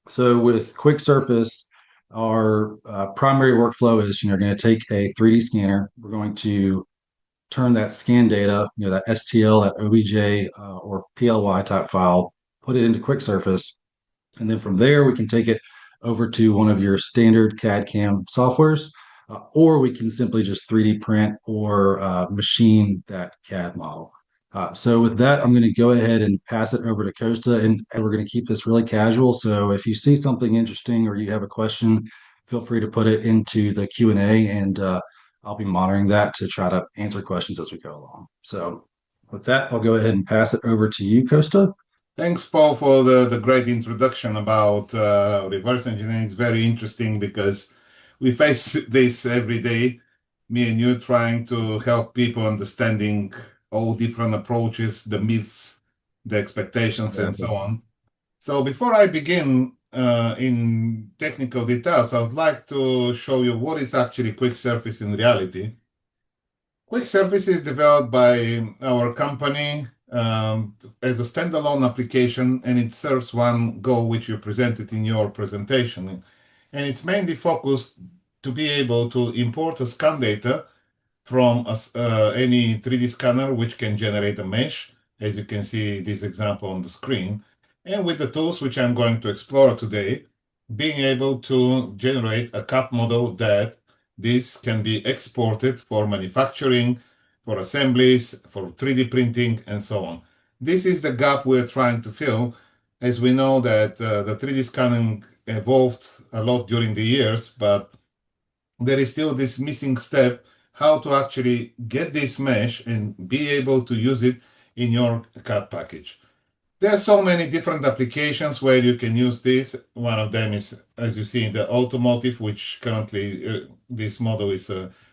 So with QuickSurface, our primary workflow is, you're going to take a 3D scanner. We're going to turn that scan data, that STL, that OBJ or PLY type file, put it into QuickSurface, and then from there we can take it over to one of your standard CAD CAM softwares, or we can simply just 3D print or machine that CAD model. So with that, I'm going to go ahead and pass it over to Costa, and we're going to keep this really casual. So if you see something interesting or you have a question, feel free to put it into the Q&A, and I'll be monitoring that to try to answer questions as we go along. So with that, I'll go ahead and pass it over to you, Costa. Thanks, Paul, for the great introduction about reverse engineering. It's very interesting because we face this every day, me and you trying to help people understanding all different approaches, the myths, the expectations, and Exactly. so on. So before I begin in technical details, I would like to show you what is actually Quick Surface in reality. Quick Surface is developed by our company as a standalone application, and it serves one goal which you presented in your presentation. And it's mainly focused to be able to import a scan data from any 3D scanner which can generate a mesh, as you can see this example on the screen. And with the tools which I'm going to explore today, being able to generate a CAD model that this can be exported for manufacturing, for assemblies, for 3D printing, and so on. This is the gap we're trying to fill, as we know that the 3D scanning evolved a lot during the years, but there is still this missing step, how to actually get this mesh and be able to use it in your CAD package. There are so many different applications where you can use this. One of them is, as you see, in the automotive, which currently this model is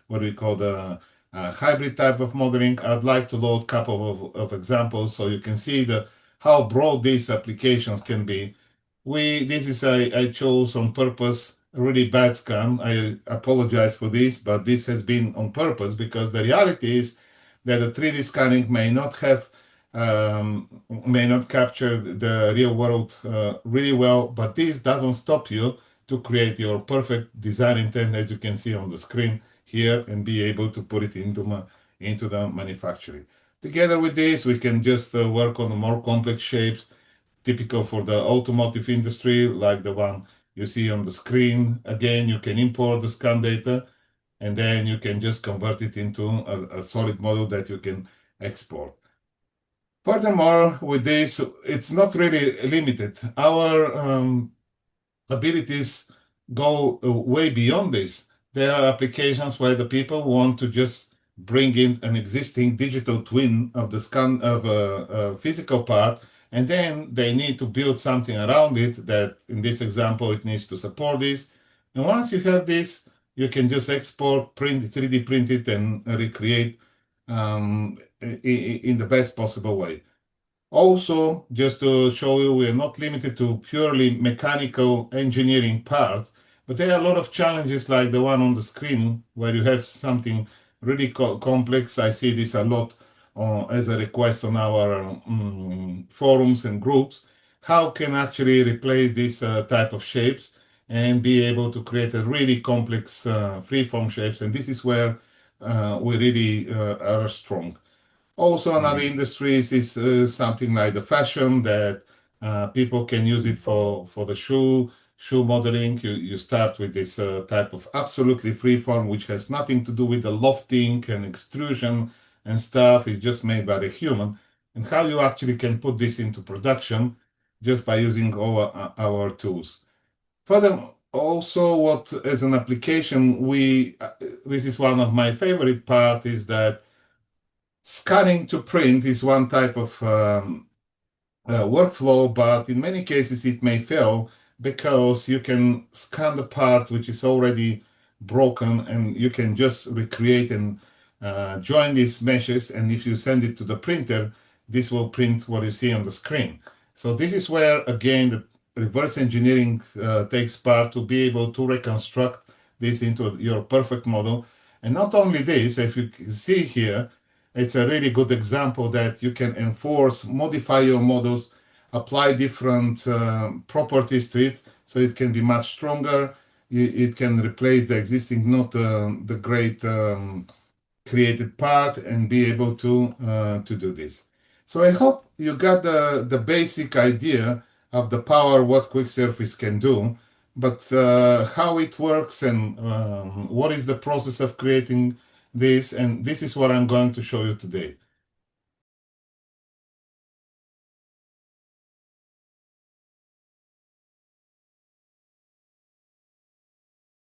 what we call the hybrid type of modeling. I'd like to load a couple of examples so you can see how broad these applications can be. This is I chose on purpose a really bad scan. I apologize for this, but this has been on purpose because the reality is that the 3D scanning may not capture the real world really well, but this doesn't stop you to create your perfect design intent, as you can see on the screen here, and be able to put it into the manufacturing. Together with this, we can just work on more complex shapes typical for the automotive industry, like the one you see on the screen. Again, you can import the scan data, and then you can just convert it into a solid model that you can export. Furthermore, with this, it's not really limited. Our abilities go way beyond this. There are applications where the people want to just bring in an existing digital twin of the scan of a physical part, and then they need to build something around it that, in this example, it needs to support this. And once you have this, you can just export, print, 3D print it, and recreate in the best possible way. Also, just to show you, we are not limited to purely mechanical engineering parts, but there are a lot of challenges like the one on the screen where you have something really complex. I see this a lot as a request on our forums and groups. How can actually replace this type of shapes and be able to create a really complex freeform shapes? And this is where we really are strong. Also, another Mhm. industries is something like the fashion that people can use it for the shoe modeling. You start with this type of absolutely free form, which has nothing to do with the lofting and extrusion and stuff. It's just made by the human. And how you actually can put this into production just by using our tools. Further, also, what as an application, this is one of my favorite part is that scanning to print is one type of workflow, but in many cases it may fail because you can scan the part which is already broken and you can just recreate and join these meshes. And if you send it to the printer, this will print what you see on the screen. So this is where, again, the reverse engineering takes part to be able to reconstruct this into your perfect model. And not only this, if you can see here, it's a really good example that you can enforce, modify your models, apply different properties to it. so it can be much stronger. It can replace the existing, not the great created part, and be able to do this. So I hope you got the basic idea of the power what QuickSurface can do, but how it works and what is the process of creating this, and this is what I'm going to show you today.